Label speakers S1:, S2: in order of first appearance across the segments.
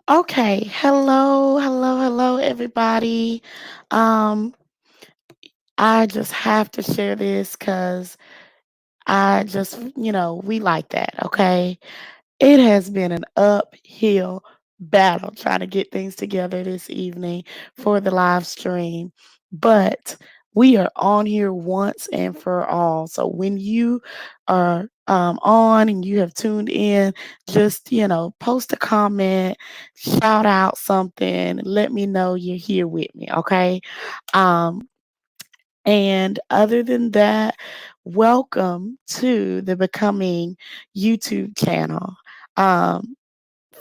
S1: Okay, hello, everybody. Um, I just have to share this because we like that, okay? It has been an uphill battle trying to get things together this evening for the live stream, but we are on here once and for all. So when you are on and you have tuned in, just, post a comment, shout out something, let me know you're here with me, okay? Um, and other than that, welcome to the Becoming YouTube channel. Um,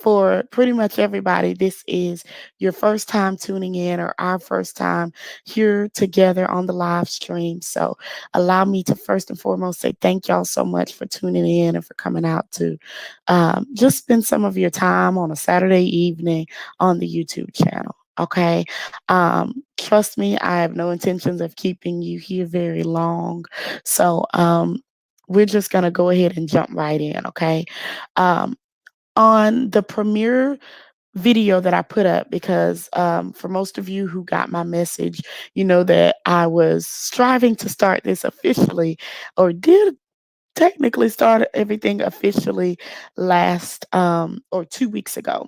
S1: for pretty much everybody, this is your first time tuning in or our first time here together on the live stream. So, allow me to first and foremost say thank y'all so much for tuning in and for coming out to just spend some of your time on a Saturday evening on the YouTube channel. Okay. Trust me, I have no intentions of keeping you here very long. So, we're just going to go ahead and jump right in. Okay. Um, on the premiere video that I put up, because for most of you who got my message, you know that I was striving to start this officially, or did technically start everything officially last or 2 weeks ago.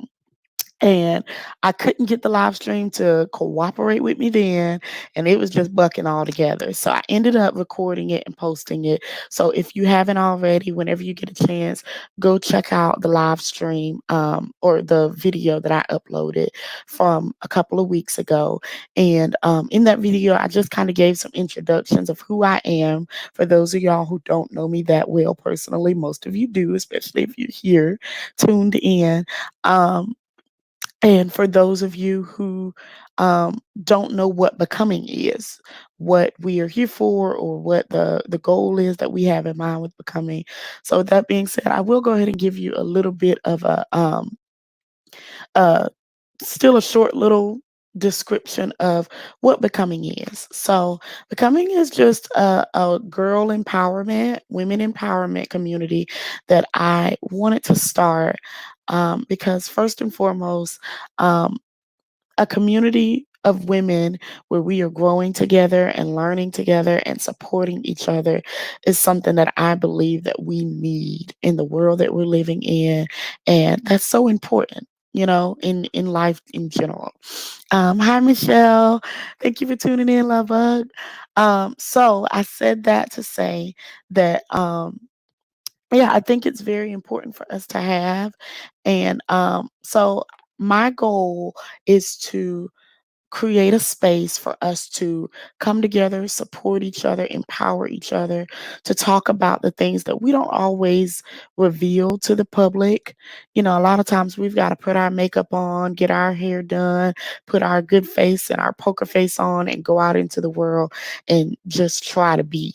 S1: And I couldn't get the live stream to cooperate with me then, and it was just bucking all together. So I ended up recording it and posting it. So if you haven't already, whenever you get a chance, go check out the live stream or the video that I uploaded from a couple of weeks ago. And in that video, I just kind of gave some introductions of who I am for those of y'all who don't know me that well personally. Most of you do, especially if you're here tuned in. Um, and for those of you who don't know what becoming is, what we are here for, or what the goal is that we have in mind with becoming. So, with that being said, I will go ahead and give you a little bit of uh, still a short little description of what becoming is. So, becoming is just a girl empowerment, women empowerment community that I wanted to start because, first and foremost, um, a community of women where we are growing together and learning together and supporting each other is something that I believe that we need in the world that we're living in, and that's so important, in life in general. Hi, Michelle. Thank you for tuning in, love bug. So I said that to say that yeah, I think it's very important for us to have. And so my goal is to create a space for us to come together, support each other, empower each other, to talk about the things that we don't always reveal to the public. A lot of times we've got to put our makeup on, get our hair done, put our good face and our poker face on, and go out into the world and just try to be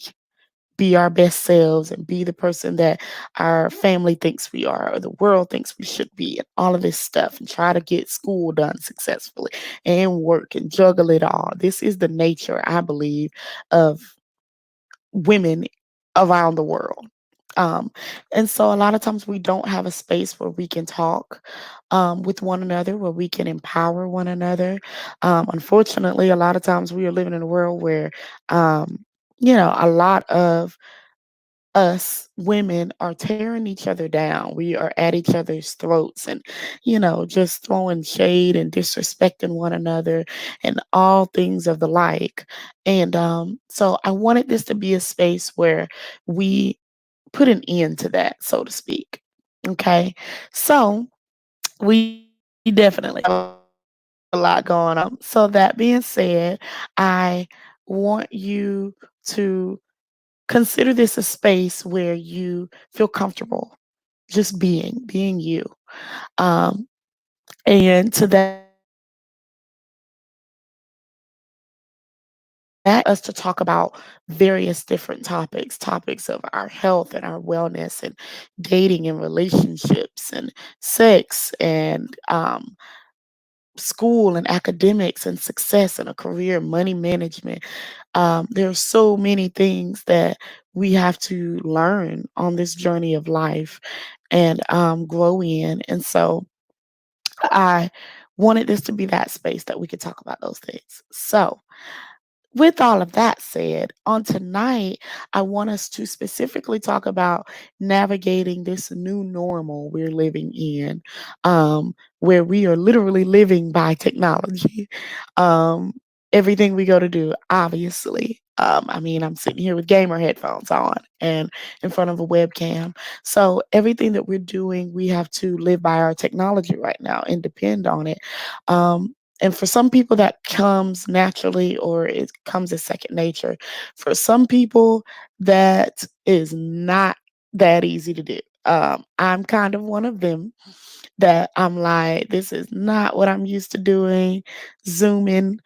S1: our best selves and be the person that our family thinks we are or the world thinks we should be, and all of this stuff, and try to get school done successfully and work and juggle it all. This is the nature, I believe, of women around the world. Um, and so a lot of times we don't have a space where we can talk with one another, where we can empower one another. Unfortunately, a lot of times we are living in a world where, a lot of us women are tearing each other down. We are at each other's throats and, just throwing shade and disrespecting one another and all things of the like. And so I wanted this to be a space where we put an end to that, so to speak. Okay. So we definitely have a lot going on. So that being said, I want you to consider this a space where you feel comfortable just being you. Um, and to that us to talk about various different topics of our health and our wellness and dating and relationships and sex and school and academics and success and a career, money management. There are so many things that we have to learn on this journey of life and grow in. And so I wanted this to be that space that we could talk about those things. So, with all of that said, on tonight, I want us to specifically talk about navigating this new normal we're living in, where we are literally living by technology. Um, Everything we go to do, obviously. I mean, I'm sitting here with gamer headphones on and in front of a webcam. So, everything that we're doing, we have to live by our technology right now and depend on it. And for some people, that comes naturally or it comes as second nature. For some people, that is not that easy to do. I'm kind of one of them that I'm like, this is not what I'm used to doing. Zooming,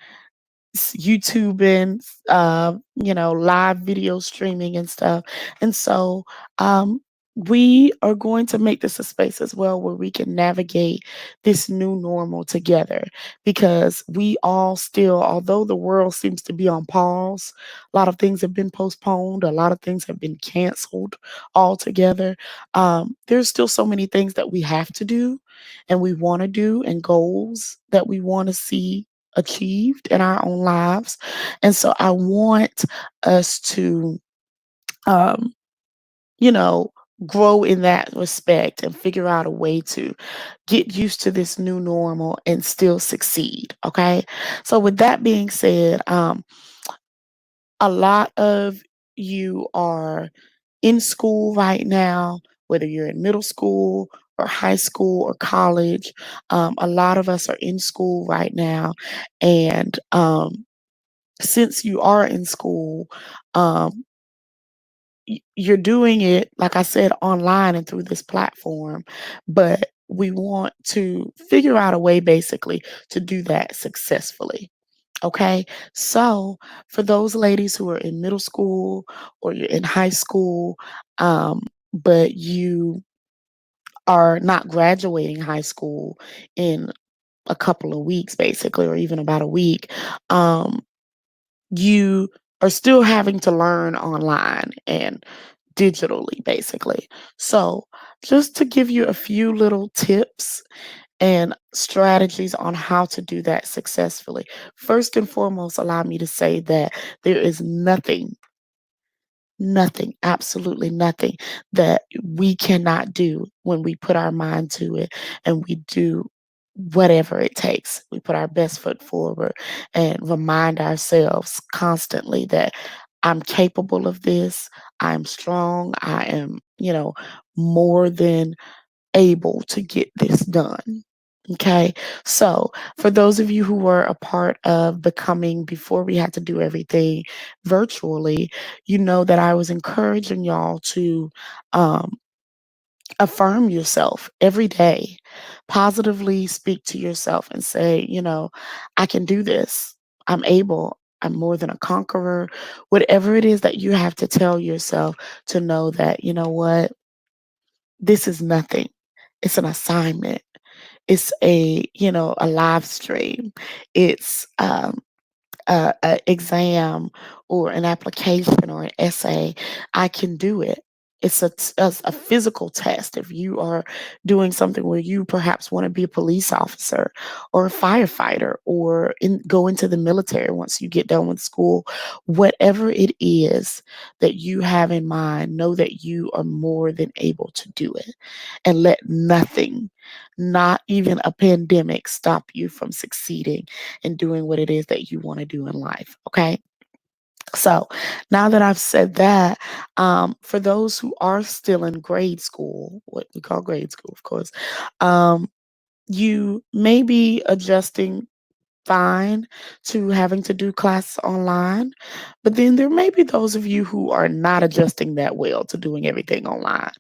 S1: YouTubing, live video streaming and stuff. And so, um, we are going to make this a space as well where we can navigate this new normal together because we all still, although the world seems to be on pause, a lot of things have been postponed, a lot of things have been canceled altogether. There's still so many things that we have to do and we want to do, and goals that we want to see achieved in our own lives. And so I want us to, um, you know, grow in that respect and figure out a way to get used to this new normal and still succeed. Okay. So, with that being said, a lot of you are in school right now, whether you're in middle school or high school or college. A lot of us are in school right now. And since you are in school, um, you're doing it, like I said, online and through this platform, but we want to figure out a way basically to do that successfully. Okay. So, for those ladies who are in middle school or you're in high school, um, but you are not graduating high school in a couple of weeks, basically, or even about a week, um, you are still having to learn online and digitally, basically. So, just to give you a few little tips and strategies on how to do that successfully. First and foremost, allow me to say that there is nothing, absolutely nothing that we cannot do when we put our mind to it and we do whatever it takes. We put our best foot forward and remind ourselves constantly that I'm capable of this. I'm strong. I am, more than able to get this done. Okay. So, for those of you who were a part of Becoming before we had to do everything virtually, you know that I was encouraging y'all to um, affirm yourself every day, positively speak to yourself and say, I can do this. I'm able. I'm more than a conqueror. Whatever it is that you have to tell yourself to know that, you know what, this is nothing. It's an assignment. It's a live stream. It's a exam or an application or an essay. I can do it. It's a physical test. If you are doing something where you perhaps want to be a police officer or a firefighter or go into the military once you get done with school, whatever it is that you have in mind, know that you are more than able to do it. And let nothing, not even a pandemic, stop you from succeeding and doing what it is that you want to do in life. Okay. So now that I've said that, for those who are still in grade school, what we call grade school, of course, um, you may be adjusting fine to having to do class online. But then there may be those of you who are not adjusting that well to doing everything online.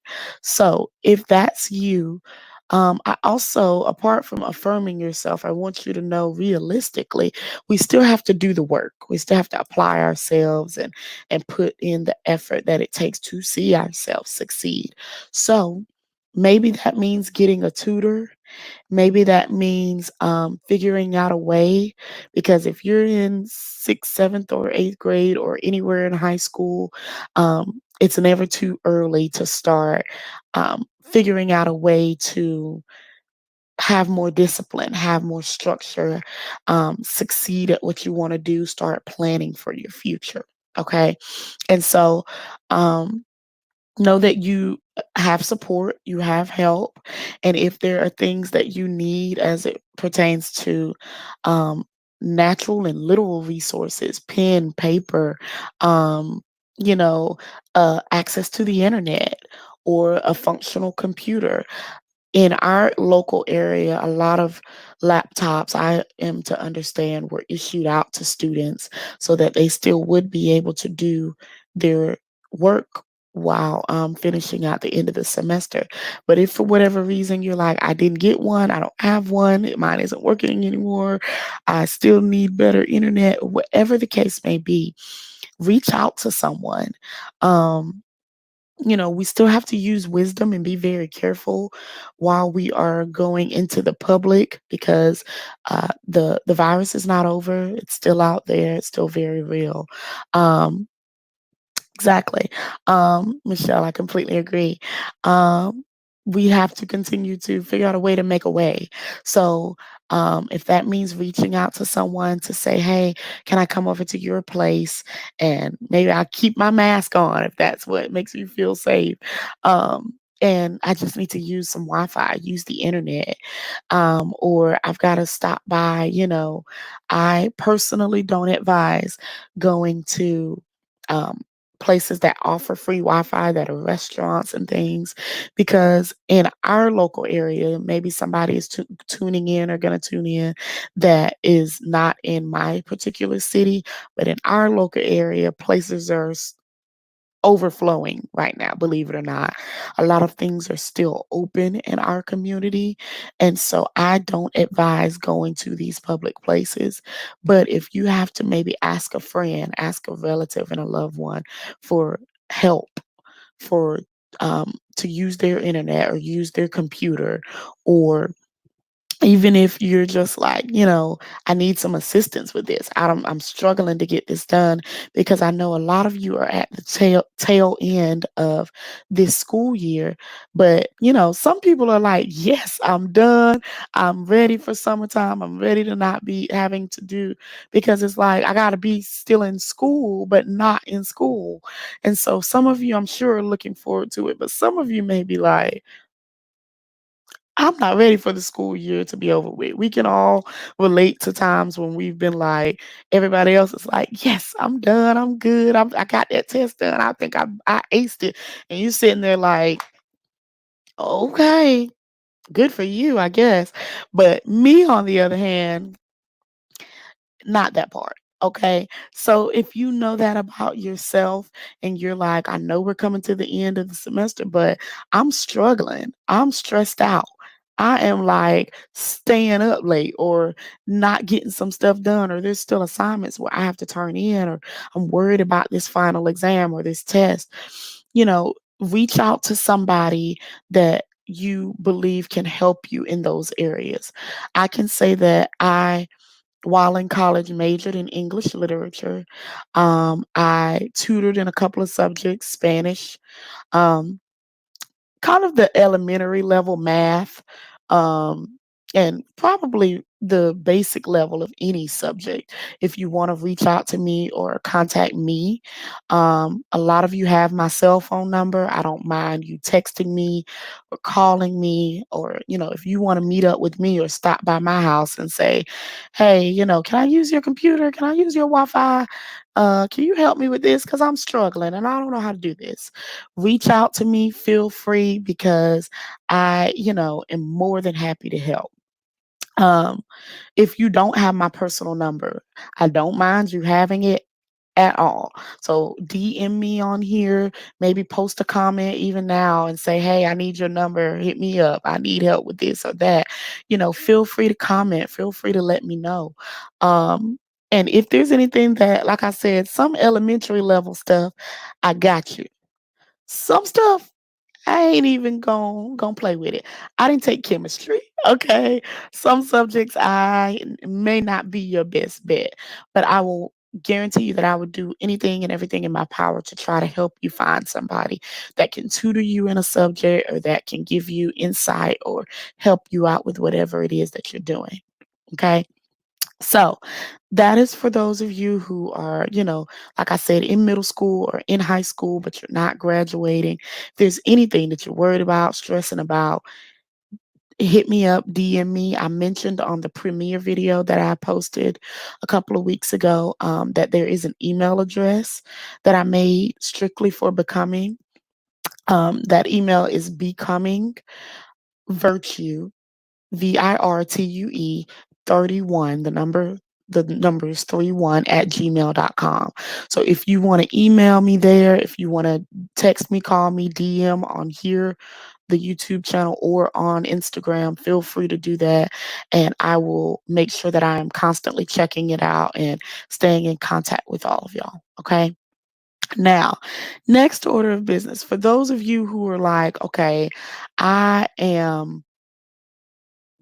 S1: So if that's you, I also, apart from affirming yourself, I want you to know realistically, we still have to do the work. We still have to apply ourselves and put in the effort that it takes to see ourselves succeed. So maybe that means getting a tutor. Maybe that means figuring out a way, because if you're in sixth, seventh, or eighth grade or anywhere in high school, it's never too early to start figuring out a way to have more discipline, have more structure, succeed at what you want to do, start planning for your future. Okay. And so, um, know that you have support, you have help, and if there are things that you need as it pertains to um, natural and literal resources, pen, paper, um, you know, access to the internet or a functional computer, in our local area, a lot of laptops, I am to understand, were issued out to students so that they still would be able to do their work while finishing out the end of the semester. But if for whatever reason you're like, I didn't get one, I don't have one, mine isn't working anymore, I still need better internet, whatever the case may be, reach out to someone. Um, we still have to use wisdom and be very careful while we are going into the public, because the virus is not over. It's still out there. It's still very real. Um, Exactly. Michelle, I completely agree. Um, we have to continue to figure out a way to make a way. So, if that means reaching out to someone to say, hey, can I come over to your place? And maybe I keep my mask on if that's what makes you feel safe. And I just need to use some Wi Fi, use the internet, or I've got to stop by. I personally don't advise going to. Um, Places that offer free Wi-Fi, that are restaurants and things, because in our local area, maybe somebody is tuning in or going to tune in that is not in my particular city, but in our local area, places are overflowing right now, believe it or not. A lot of things are still open in our community. And so I don't advise going to these public places. But if you have to maybe ask a friend, ask a relative and a loved one for help, for to use their internet or use their computer, or even if you're just like, I need some assistance with this. I'm struggling to get this done, because I know a lot of you are at the tail end of this school year. But some people are like, yes, I'm done. I'm ready for summertime. I'm ready to not be having to do, because it's like I gotta be still in school, but not in school. And so some of you, I'm sure, are looking forward to it, but some of you may be like, I'm not ready for the school year to be over with. We can all relate to times when we've been like, everybody else is like, yes, I'm done. I'm good. I got that test done. I think I aced it. And you sitting there like, okay, good for you, I guess. But me, on the other hand, not that part. Okay. So if you know that about yourself and you're like, I know we're coming to the end of the semester, but I'm struggling. I'm stressed out. I am like staying up late or not getting some stuff done, or there's still assignments where I have to turn in, or I'm worried about this final exam or this test. Reach out to somebody that you believe can help you in those areas. I can say that while in college, majored in English literature. I tutored in a couple of subjects, Spanish, um, kind of the elementary level math, um, and probably the basic level of any subject. If you want to reach out to me or contact me, a lot of you have my cell phone number. I don't mind you texting me or calling me, or if you want to meet up with me or stop by my house and say, hey, can I use your computer? Can I use your Wi-Fi? Can you help me with this? Because I'm struggling and I don't know how to do this. Reach out to me, feel free, because I, am more than happy to help. Um, if you don't have my personal number, I don't mind you having it at all. So DM me on here, maybe post a comment even now and say, hey, I need your number. Hit me up. I need help with this or that. Feel free to comment. Feel free to let me know. Um, and if there's anything that, like I said, some elementary level stuff, I got you. Some stuff I ain't even gon' play with it. I didn't take chemistry, okay? Some subjects I may not be your best bet, but I will guarantee you that I would do anything and everything in my power to try to help you find somebody that can tutor you in a subject or that can give you insight or help you out with whatever it is that you're doing. Okay. So that is for those of you who are, like I said, in middle school or in high school, but you're not graduating. If there's anything that you're worried about, stressing about, hit me up, DM me. I mentioned on the premiere video that I posted a couple of weeks ago that there is an email address that I made strictly for becoming. That email is becoming virtue, VIRTUE 31, the number is 31 at gmail.com. So if you want to email me there, if you want to text me, call me, DM on here, the YouTube channel, or on Instagram, feel free to do that. And I will make sure that I am constantly checking it out and staying in contact with all of y'all. Okay. Now, next order of business for those of you who are like, okay, I am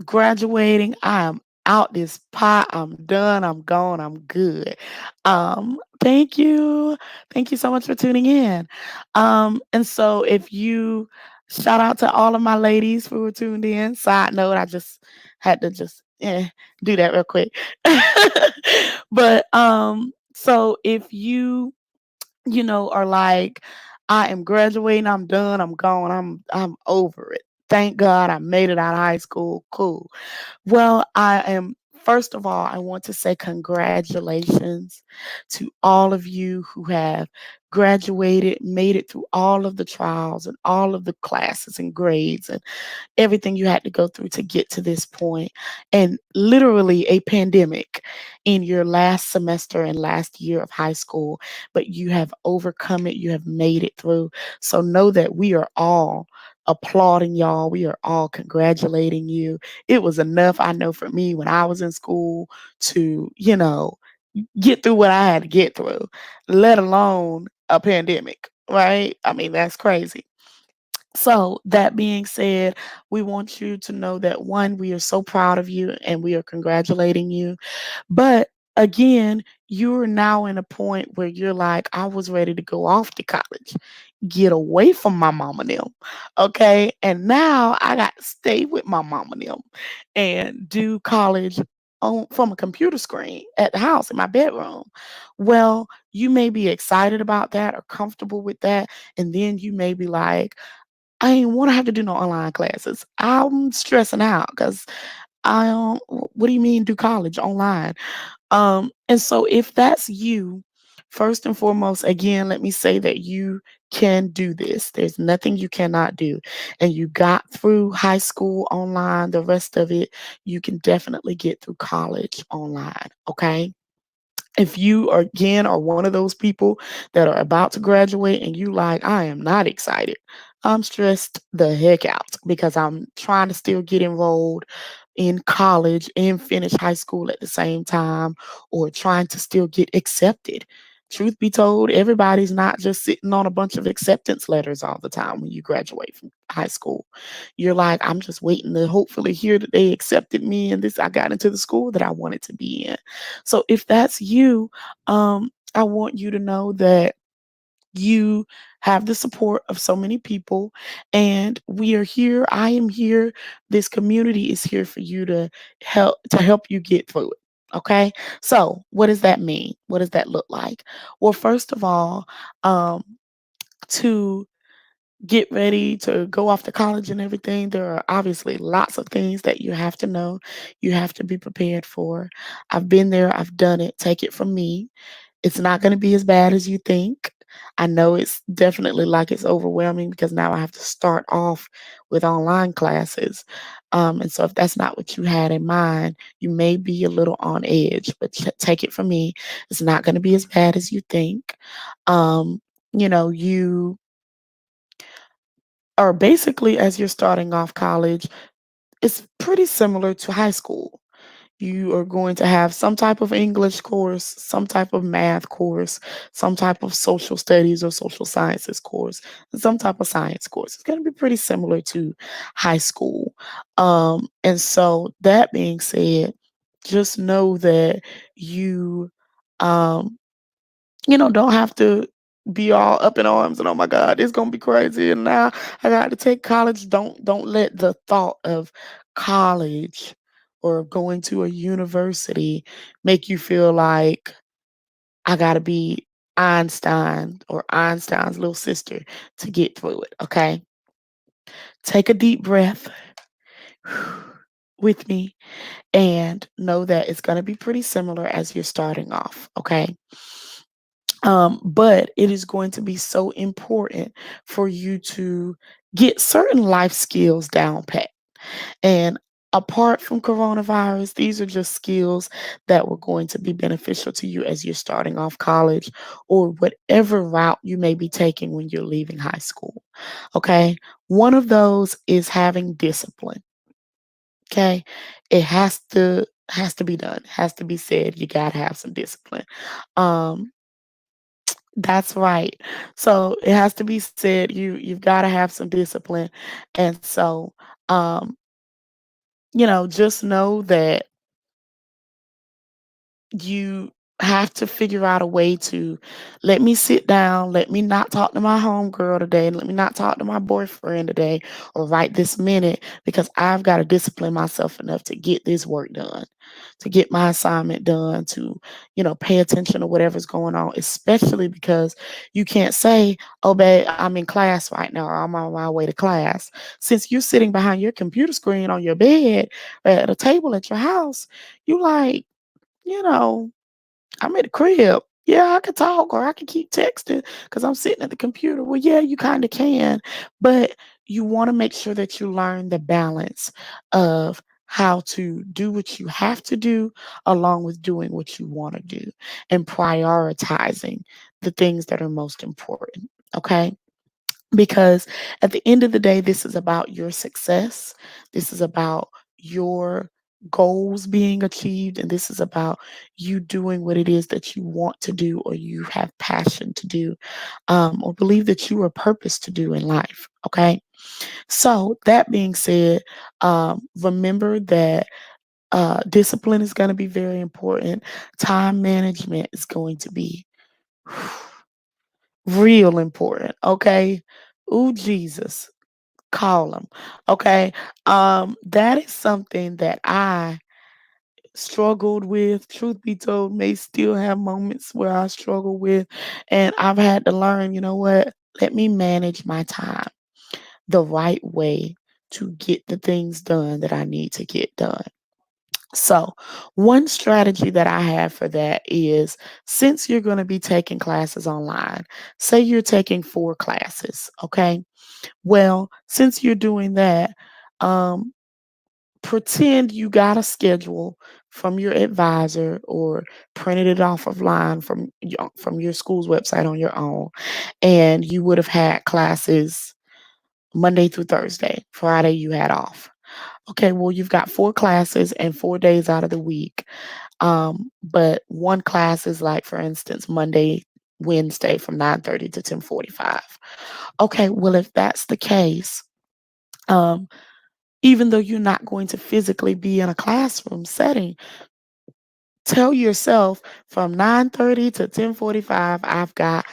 S1: graduating. I am out this pot. I'm done. I'm gone. I'm good. Thank you. Thank you so much for tuning in. And so if you shout out to all of my ladies who were tuned in. Side note, I just had to just do that real quick. But so if you are like, I am graduating, I'm done, I'm gone, I'm over it. Thank God I made it out of high school. Cool. Well, first of all, I want to say congratulations to all of you who have graduated, made it through all of the trials and all of the classes and grades and everything you had to go through to get to this point, and literally a pandemic in your last semester and last year of high school, but you have overcome it, you have made it through. So know that we are all applauding y'all, we are all congratulating you. It was enough, I know, for me when I was in school to get through what I had to get through, let alone a pandemic, right? I mean, that's crazy. So, that being said, we want you to know that one, we are so proud of you and we are congratulating you. But again, you're now in a point where you're like, I was ready to go off to college, get away from my mom and them. Okay. And now I got to stay with my mom and them and do college from a computer screen at the house in my bedroom. Well, you may be excited about that or comfortable with that. And then you may be like, I ain't want to have to do no online classes. I'm stressing out because I don't. What do you mean do college online? And so if that's you, first and foremost, again, let me say that you can do this. There's nothing you cannot do. And you got through high school online, the rest of it, you can definitely get through college online. Okay. If you are one of those people that are about to graduate and you like, I am not excited. I'm stressed the heck out because I'm trying to still get enrolled in college and finish high school at the same time, or trying to still get accepted. Truth be told, everybody's not just sitting on a bunch of acceptance letters all the time when you graduate from high school. You're like, I'm just waiting to hopefully hear that they accepted me and this I got into the school that I wanted to be in. So if that's you, I want you to know that you have the support of so many people, and we are here. I am here. This community is here for you to help you get through it. Okay. So what does that mean? What does that look like? Well, first of all, um, to get ready to go off to college and everything, there are obviously lots of things that you have to know, you have to be prepared for. I've been there, I've done it. Take it from me. It's not going to be as bad as you think. I know it's definitely like it's overwhelming because now I have to start off with online classes. And so, if that's not what you had in mind, you may be a little on edge, but take it from me. It's not going to be as bad as you think. Um, you are basically, as you're starting off college, it's pretty similar to high school. You are going to have some type of English course, some type of math course, some type of social studies or social sciences course, and some type of science course. It's going to be pretty similar to high school. And so, that being said, just know that you don't have to be all up in arms and, "Oh my god, it's gonna be crazy, and now I got to take college." Don't let the thought of college or going to a university make you feel like, "I gotta be Einstein or Einstein's little sister to get through it," okay? Take a deep breath with me and know that it's gonna be pretty similar as you're starting off, okay? But it is going to be so important for you to get certain life skills down pat. And apart from coronavirus, these are just skills that were going to be beneficial to you as you're starting off college or whatever route you may be taking when you're leaving high school. Okay. One of those is having discipline. Okay. It has to be done, has to be said. You gotta have some discipline. Um, that's right. So it has to be said, you've gotta have some discipline. And so um, just know that you have to figure out a way to let me sit down, let me not talk to my homegirl today, let me not talk to my boyfriend today or right this minute because I've got to discipline myself enough to get this work done, to get my assignment done, to, pay attention to whatever's going on, especially because you can't say, "Oh, babe, I'm in class right now," or "I'm on my way to class." Since you're sitting behind your computer screen on your bed or at a table at your house, you like, you know, I'm at the crib. Yeah, I can talk or I can keep texting because I'm sitting at the computer. Well, yeah, you kind of can, but you want to make sure that you learn the balance of how to do what you have to do along with doing what you want to do and prioritizing the things that are most important. Okay. Because at the end of the day, this is about your success. This is about your goals being achieved. And this is about you doing what it is that you want to do or you have passion to do or believe that you are purpose to do in life. Okay. So, that being said, remember that discipline is going to be very important. Time management is going to be real important. Okay. Ooh, Jesus. Call 'em, okay? That is something that I struggled with, truth be told, may still have moments where I struggle with, and I've had to learn, you know what? Let me manage my time the right way to get the things done that I need to get done. So, one strategy that I have for that is since you're gonna be taking classes online, say you're taking 4 classes, okay? Well, since you're doing that, um, pretend you got a schedule from your advisor or printed it off of line from your school's website on your own, and you would have had classes Monday through Thursday. Friday you had off. Okay, well you've got 4 classes and 4 days out of the week. But one class is like, for instance, Monday, Wednesday from 9:30 to 10:45. Okay, well if that's the case, um, even though you're not going to physically be in a classroom setting, tell yourself from 9:30 to 10:45, I've got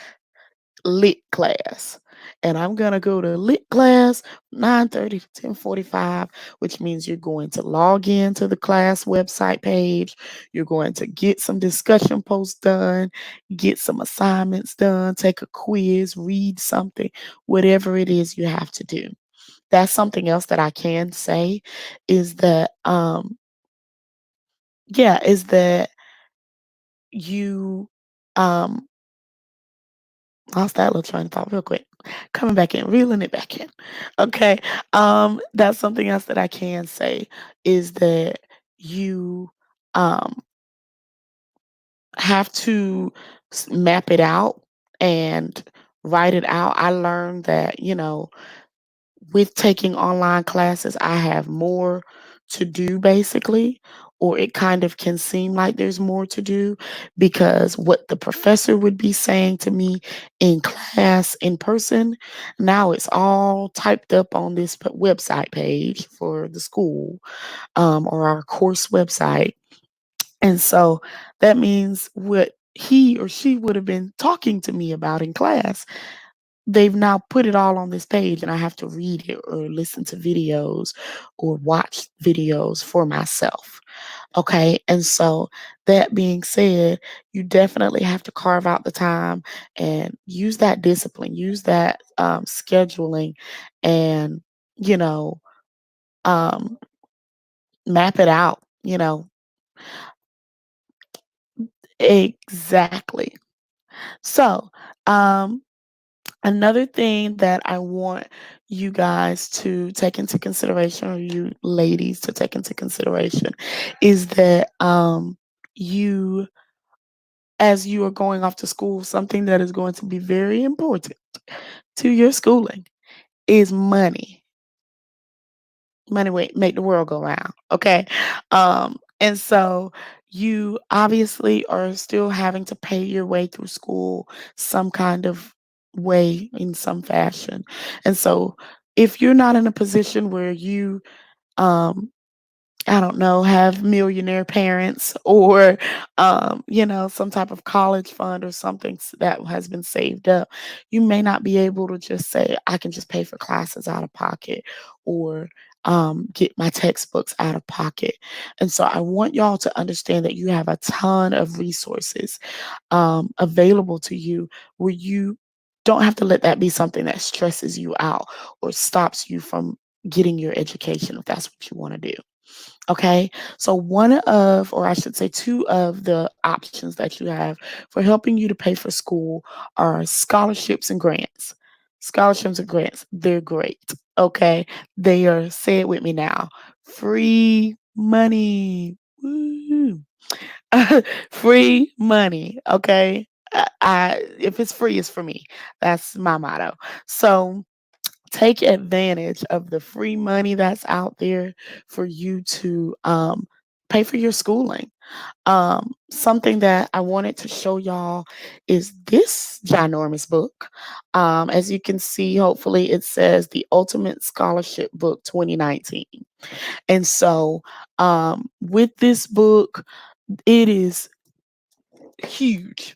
S1: lit class. And I'm going to go to lit class 9:30 to 10:45, which means you're going to log in to the class website page. You're going to get some discussion posts done, get some assignments done, take a quiz, read something, whatever it is you have to do. That's something else that I can say is that, yeah, is that you, um, lost that little train of thought real quick. Coming back in, reeling it back in. Okay. That's something else that I can say is that you, um, have to map it out and write it out. I learned that, with taking online classes, I have more to do basically, or it kind of can seem like there's more to do because what the professor would be saying to me in class in person, now it's all typed up on this website page for the school or our course website. And so that means what he or she would have been talking to me about in class. They've now put it all on this page, and I have to read it or listen to videos or watch videos for myself. Okay. And so, that being said, you definitely have to carve out the time and use that discipline, use that scheduling, and, you know, um, map it out, exactly. So, um, another thing that I want you guys to take into consideration, or you ladies to take into consideration, is that you, as you are going off to school, something that is going to be very important to your schooling is money. Money make the world go round. Okay. And so you obviously are still having to pay your way through school some kind of way, in some fashion. And so if you're not in a position where you um I don't know, have millionaire parents, or, some type of college fund or something that has been saved up. You may not be able to just say, I can just pay for classes out of pocket, or get my textbooks out of pocket. And so I want y'all to understand that you have a ton of resources available to you, where you don't have to let that be something that stresses you out or stops you from getting your education if that's what you want to do. Okay. So one of, or I should say two of the options that you have for helping you to pay for school are scholarships and grants. Scholarships and grants, they're great. Okay. They are, say it with me now, free money. Woo. Free money. Okay. If it's free, it's for me. That's my motto. So, take advantage of the free money that's out there for you to pay for your schooling. Something that I wanted to show y'all is this ginormous book. As you can see, hopefully, it says the Ultimate Scholarship Book 2019. And so, with this book, it is huge.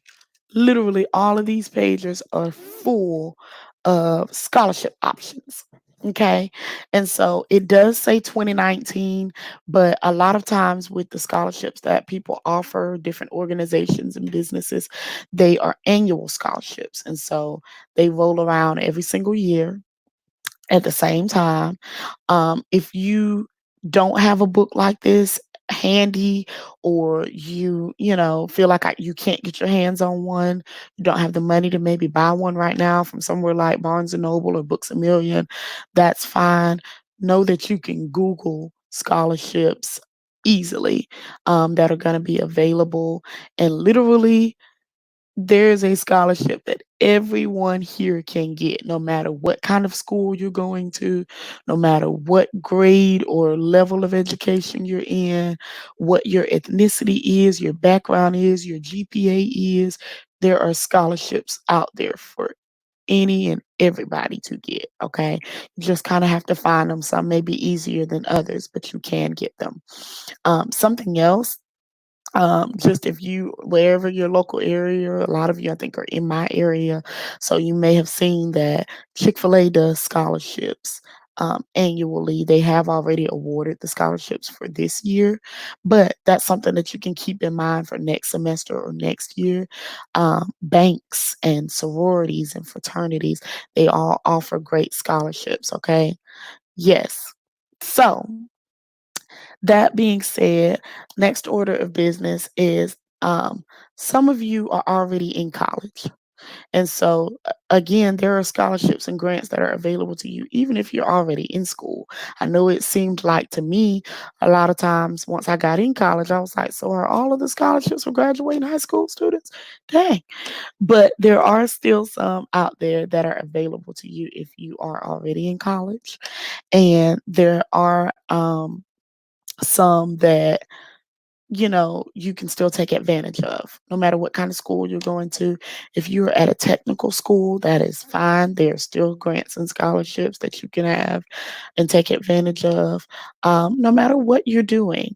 S1: Literally, all of these pages are full of scholarship options. Okay. And so it does say 2019, but a lot of times with the scholarships that people offer, different organizations and businesses, they are annual scholarships. And so they roll around every single year at the same time. If you don't have a book like this handy, or feel like you can't get your hands on one, you don't have the money to maybe buy one right now from somewhere like Barnes and Noble or Books a Million, that's fine. Know that you can Google scholarships easily, that are going to be available, and literally there's a scholarship that everyone here can get, no matter what kind of school you're going to, no matter what grade or level of education you're in, what your ethnicity is, your background is, your GPA is. There are scholarships out there for any and everybody to get. Okay. You just kind of have to find them. Some may be easier than others, but you can get them. Something else, just if you, wherever your local area, a lot of you I think are in my area, so you may have seen that Chick-fil-A does scholarships annually. They have already awarded the scholarships for this year, but that's something that you can keep in mind for next semester or next year. Banks and sororities and fraternities, they all offer great scholarships. Okay. Yes. So, that being said, next order of business is, some of you are already in college. And so, again, there are scholarships and grants that are available to you, even if you're already in school. I know it seemed like to me, a lot of times once I got in college, I was like, so are all of the scholarships for graduating high school students? Dang. But there are still some out there that are available to you if you are already in college. And there are some that you can still take advantage of, no matter what kind of school you're going to. If you're at a technical school, that is fine. There are still grants and scholarships that you can have and take advantage of, no matter what you're doing.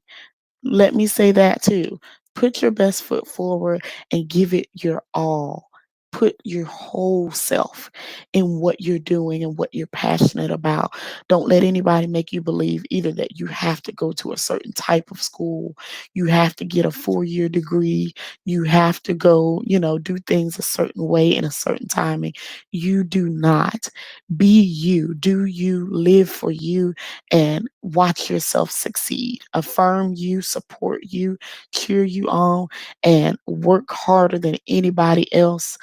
S1: Let me say that too. put your best foot forward and give it your all. Put your whole self in what you're doing and what you're passionate about. Don't let anybody make you believe either that you have to go to a certain type of school, you have to get a 4-year degree, you have to go, do things a certain way in a certain timing. You do not. Be you, do you, live for you, and watch yourself succeed. Affirm you, support you, cheer you on, and work harder than anybody else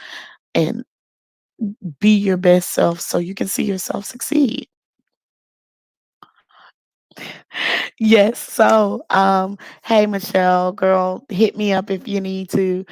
S1: and be your best self so you can see yourself succeed. Yes. So, hey, Michelle, girl, hit me up if you need to,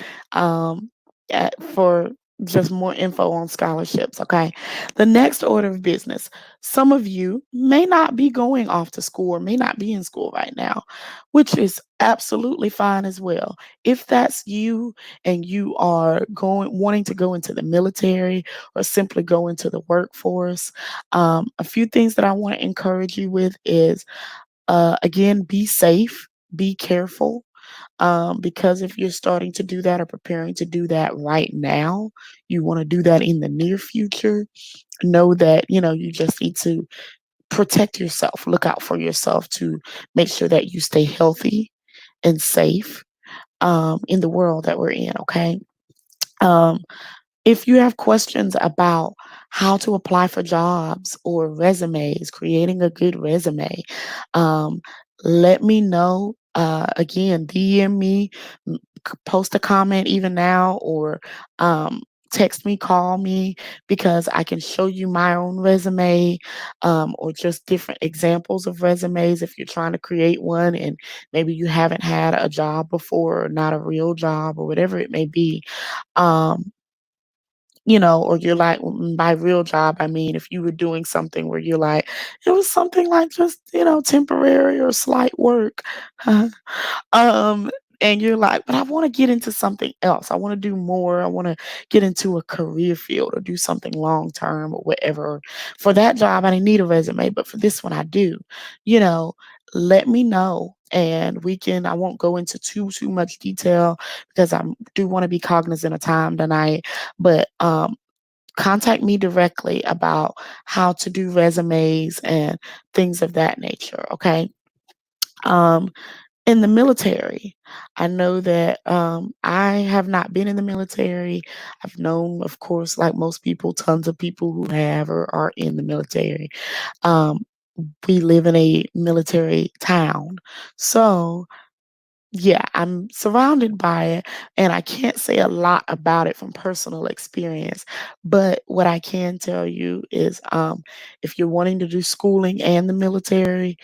S1: for just more info on scholarships. Okay. The next order of business. Some of you may not be going off to school or may not be in school right now, which is absolutely fine as well. If that's you and you are wanting to go into the military or simply go into the workforce, a few things that I want to encourage you with is again, be safe, be careful, because if you're starting to do that or preparing to do that right now, you want to do that in the near future, know that, you just need to protect yourself, look out for yourself to make sure that you stay healthy and safe in the world that we're in, okay? Um, if you have questions about how to apply for jobs or resumes, creating a good resume, um, let me know. Again, DM me, post a comment even now, or um, text me, call me, because I can show you my own resume, or just different examples of resumes if you're trying to create one and maybe you haven't had a job before or not a real job or whatever it may be. Um, or you're like, by real job, I mean, if you were doing something where you're like, it was something like just, temporary or slight work. um, and you're like, but I want to get into something else. I want to do more. I want to get into a career field or do something long term or whatever. For that job, I didn't need a resume, but for this one, I do. You know, let me know. And I won't go into too much detail because I do want to be cognizant of time tonight. But contact me directly about how to do resumes and things of that nature. Okay. Um, in the military, I know that I have not been in the military. I've known, of course, like most people, tons of people who have or are in the military. Um, we live in a military town. So, yeah, I'm surrounded by it, and I can't say a lot about it from personal experience. But what I can tell you is, if you're wanting to do schooling and the military,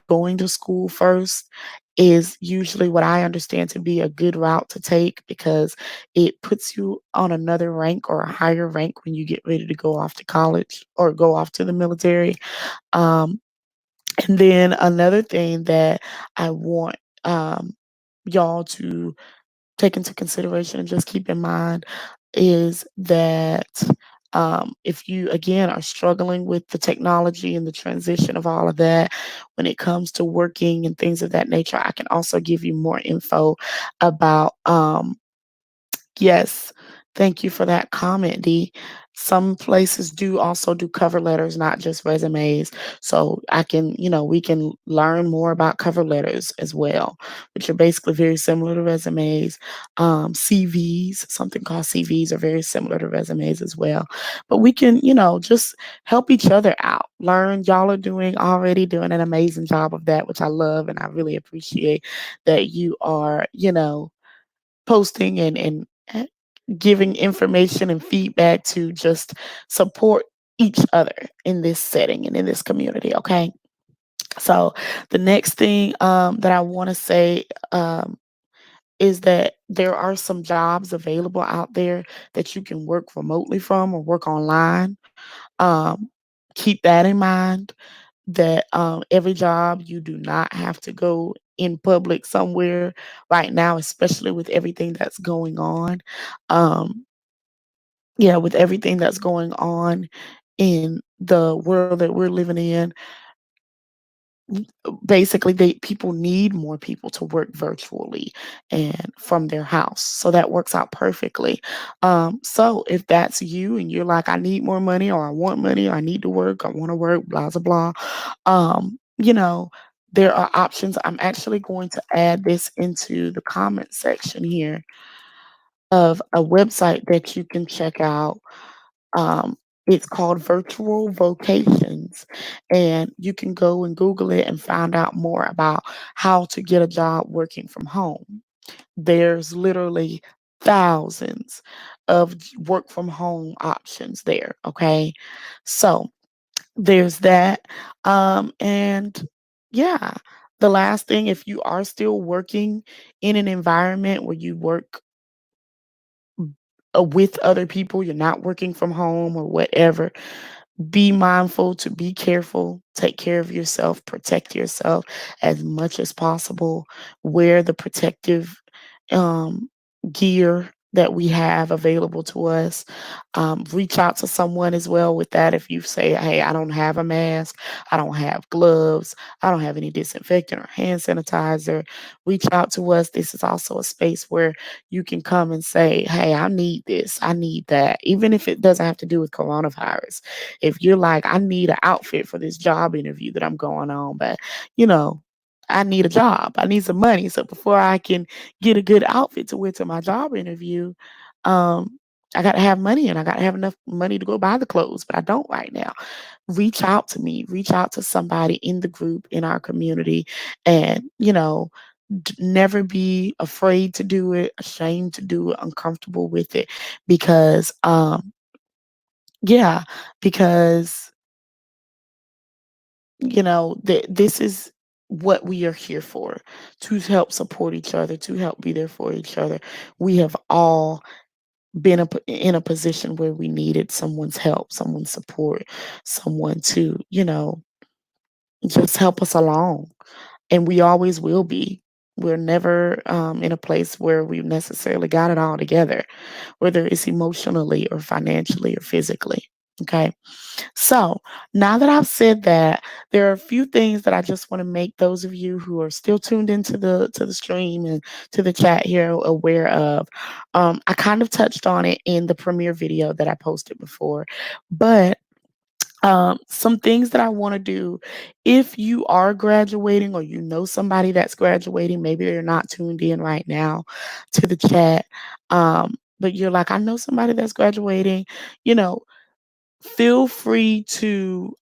S1: going to school first is usually what I understand to be a good route to take because it puts you on another rank or a higher rank when you get ready to go off to college or go off to the military. Um, and then another thing that I want y'all to take into consideration and just keep in mind is that if you again are struggling with the technology and the transition of all of that when it comes to working and things of that nature, I can also give you more info about yes. Thank you for that comment, D. Some places do also do cover letters, not just resumes. So we can learn more about cover letters as well, which are basically very similar to resumes. CVs, something called CVs are very similar to resumes as well. But we can, just help each other out. Learn. Y'all are already doing an amazing job of that, which I love and I really appreciate that you are, posting and giving information and feedback to just support each other in this setting and in this community. Okay. So the next thing that I want to say is that there are some jobs available out there that you can work remotely from or work online. Um, keep that in mind that every job you do not have to go in public somewhere right now, especially with everything that's going on. Um, yeah, with everything that's going on in the world that we're living in, basically they people need more people to work virtually and from their house, so that works out perfectly. So if that's you and you're like, I need more money, or I want money, or I need to work, I want to work, blah blah blah, you know, there are options. I'm actually going to add this into the comment section here of a website that you can check out. um, it's called Virtual Vocations, and you can go and Google it and find out more about how to get a job working from home. There's literally thousands of work from home options there. Okay. So there's that. And yeah, the last thing, if you are still working in an environment where you work with other people, you're not working from home or whatever, be mindful to be careful, take care of yourself, protect yourself as much as possible. Wear the protective um, gear that we have available to us. Reach out to someone as well with that. If you say, hey, I don't have a mask, I don't have gloves, I don't have any disinfectant or hand sanitizer, reach out to us. This is also a space where you can come and say, hey, I need this, I need that, even if it doesn't have to do with coronavirus. If you're like, I need an outfit for this job interview that I'm going on, but you know, I need a job, I need some money. So before I can get a good outfit to wear to my job interview, um, I got to have money and I got to have enough money to go buy the clothes, but I don't right now. Reach out to me, reach out to somebody in the group, in our community, and, never be afraid to do it, ashamed to do it, uncomfortable with it, because, yeah, because this is what we are here for, to help support each other, to help be there for each other. We have all been in a position where we needed someone's help, someone's support, someone to, just help us along. And we always will be. We're never in a place where we've necessarily got it all together, whether it's emotionally or financially or physically. Okay. So now that I've said that, there are a few things that I just want to make those of you who are still tuned into the stream and to the chat here aware of. I kind of touched on it in the premiere video that I posted before, but some things that I want to do, if you are graduating or you know somebody that's graduating, maybe they're not tuned in right now to the chat, but you're like, I know somebody that's graduating, you know, feel free to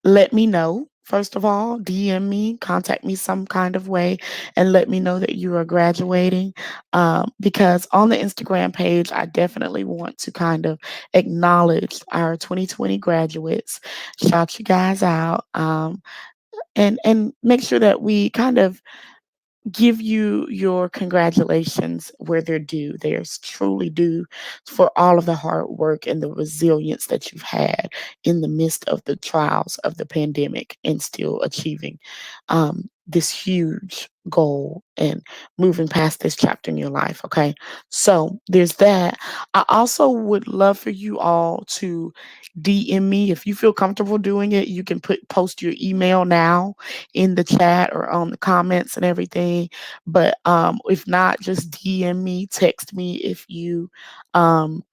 S1: let me know. First of all, DM me, contact me some kind of way, and let me know that you are graduating. Because on the Instagram page, I definitely want to kind of acknowledge our 2020 graduates, shout you guys out, and make sure that we kind of give you your congratulations where they're due. There's truly due for all of the hard work and the resilience that you've had in the midst of the trials of the pandemic and still achieving this huge goal and moving past this chapter in your life. Okay. So there's that. I also would love for you all to DM me if you feel comfortable doing it. You can post your email now in the chat or on the comments and everything. But if not, just DM me, text me um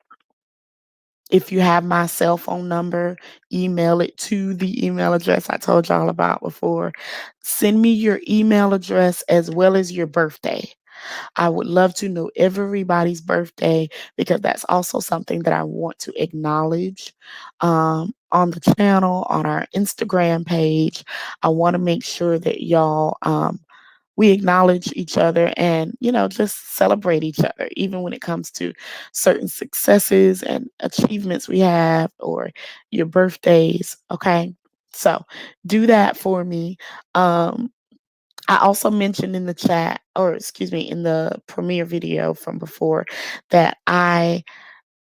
S1: if you have my cell phone number, email it to the email address I told y'all about before. Send me your email address as well as your birthday. I would love to know everybody's birthday, because that's also something that I want to acknowledge on the channel, on our Instagram page. I want to make sure that y'all, we acknowledge each other and, just celebrate each other, even when it comes to certain successes and achievements we have, or your birthdays. Okay. So do that for me. Um, I also mentioned in the chat, or excuse me, in the premiere video from before, that I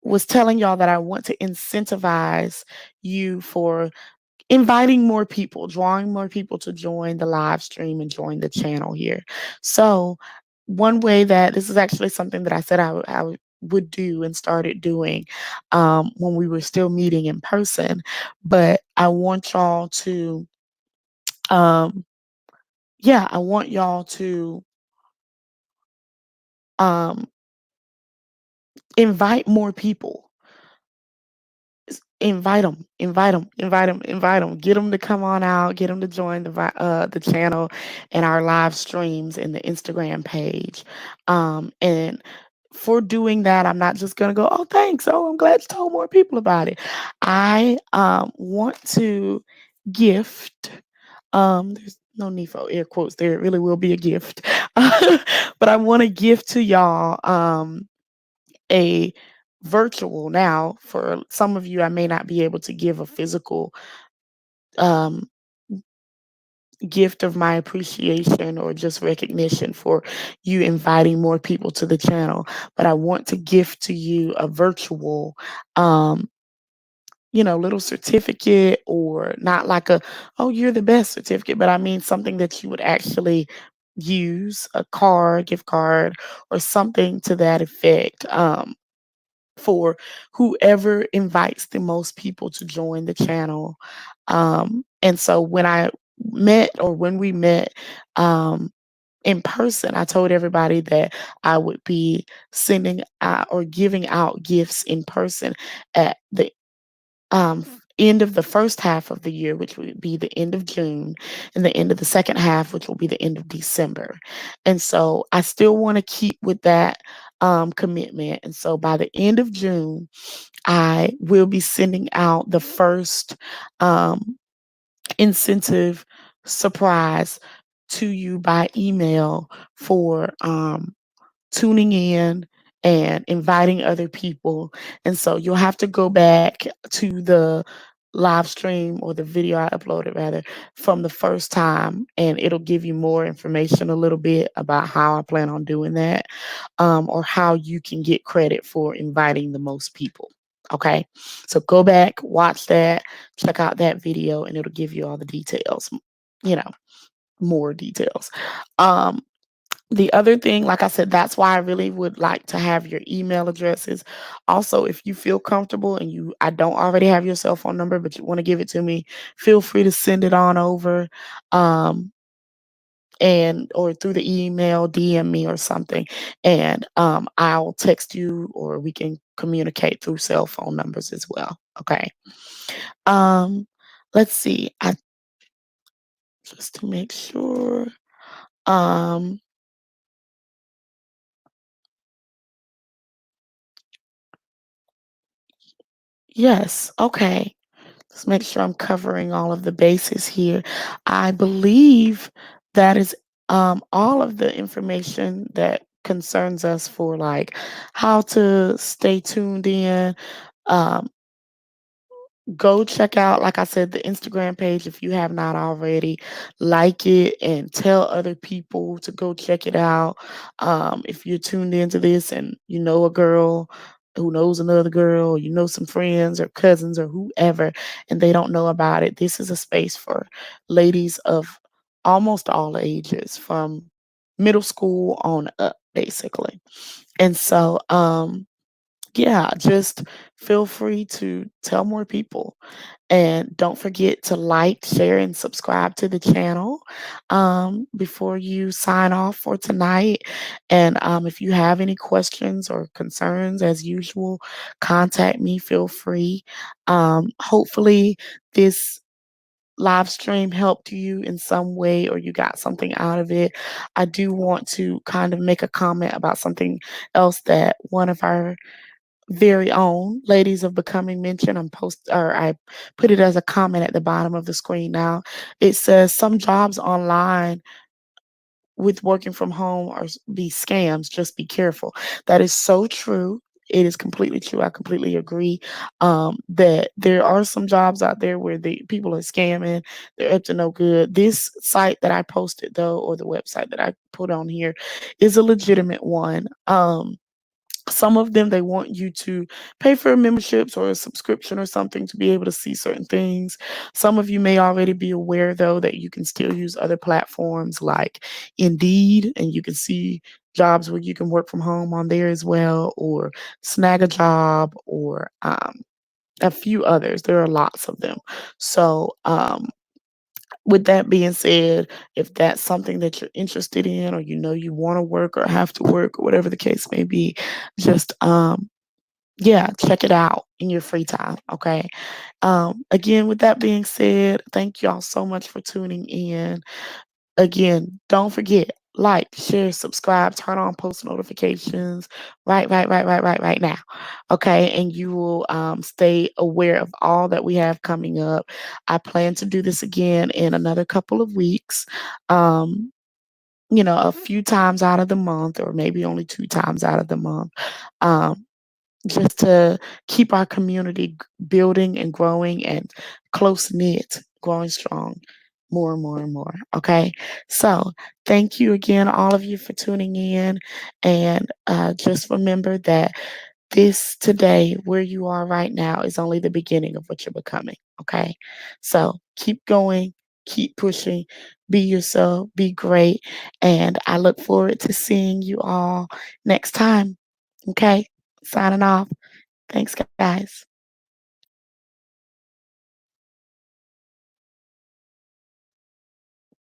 S1: was telling y'all that I want to incentivize you for inviting more people, drawing more people to join the live stream and join the channel here. So, one way that this is actually something that I said would do and started doing when we were still meeting in person, but I want y'all to Um, yeah, I want y'all to um, invite more people. Invite them, invite them, invite them, invite them. Get them to come on out. Get them to join the channel and our live streams in the Instagram page. And for doing that, I'm not just gonna go, oh, thanks. Oh, I'm glad you told more people about it. I want to gift. There's no need for air quotes there. It really will be a gift. But I want to gift to y'all a virtual now. For some of you, I may not be able to give a physical um, gift of my appreciation or just recognition for you inviting more people to the channel, but I want to gift to you a virtual um, little certificate, or not like a, oh, you're the best certificate, but I mean something that you would actually use, a card, gift card, or something to that effect. For whoever invites the most people to join the channel. And so when we met in person, I told everybody that I would be sending out or giving out gifts in person at the end of the first half of the year, which would be the end of June, and the end of the second half, which will be the end of December. And so I still want to keep with that commitment. And so by the end of June, I will be sending out the first um, incentive surprise to you by email for tuning in and inviting other people. And so you'll have to go back to the live stream, or the video I uploaded rather, from the first time, and it'll give you more information a little bit about how I plan on doing that, or how you can get credit for inviting the most people. Okay, so go back, watch that, check out that video, and it'll give you all the details, you know, more details. Um, the other thing, like I said, that's why I really would like to have your email addresses. Also, if you feel comfortable and I don't already have your cell phone number, but you want to give it to me, feel free to send it on over. Um, and or through the email, DM me or something, and I'll text you, or we can communicate through cell phone numbers as well. Okay. Um, let's see. I Just to make sure. Um, yes. Okay. Let's make sure I'm covering all of the bases here. I believe that is all of the information that concerns us for, like, how to stay tuned in. Um, Go check out, like I said, the Instagram page if you have not already. Like it and tell other people to go check it out. If you're tuned into this and you know a girl who knows another girl, you know some friends or cousins or whoever, and they don't know about it, this is a space for ladies of almost all ages, from middle school on up, basically. And so, yeah, just feel free to tell more people. And don't forget to like, share, and subscribe to the channel before you sign off for tonight. And if you have any questions or concerns, as usual, contact me. Feel free. Hopefully, this live stream helped you in some way, or you got something out of it. I do want to kind of make a comment about something else that one of our very own ladies of becoming mention. I put it as a comment at the bottom of the screen now. It says some jobs online with working from home are be scams. Just be careful. That is so true. It is completely true. I completely agree that there are some jobs out there where the people are scamming. They're up to no good. This site that I posted, though, or the website that I put on here, is a legitimate one. Some of them, they want you to pay for memberships or a subscription or something to be able to see certain things. Some of you may already be aware, though, that you can still use other platforms like Indeed, and you can see jobs where you can work from home on there as well, or Snag a Job, or a few others. There are lots of them. So With that being said, if that's something that you're interested in, or you know you want to work or have to work or whatever the case may be, just yeah, check it out in your free time. Okay. Again, with that being said, thank y'all so much for tuning in. Again, don't forget, like, share, subscribe, turn on post notifications right now. Okay. And you will stay aware of all that we have coming up. I plan to do this again in another couple of weeks. Um, a few times out of the month, or maybe only 2 times out of the month. Um, just to keep our community building and growing and close knit, growing strong more and more and more. Okay. So thank you again, all of you, for tuning in. And just remember that this today, where you are right now, is only the beginning of what you're becoming. Okay. So keep going, keep pushing, be yourself, be great. And I look forward to seeing you all next time. Okay. Signing off. Thanks, guys.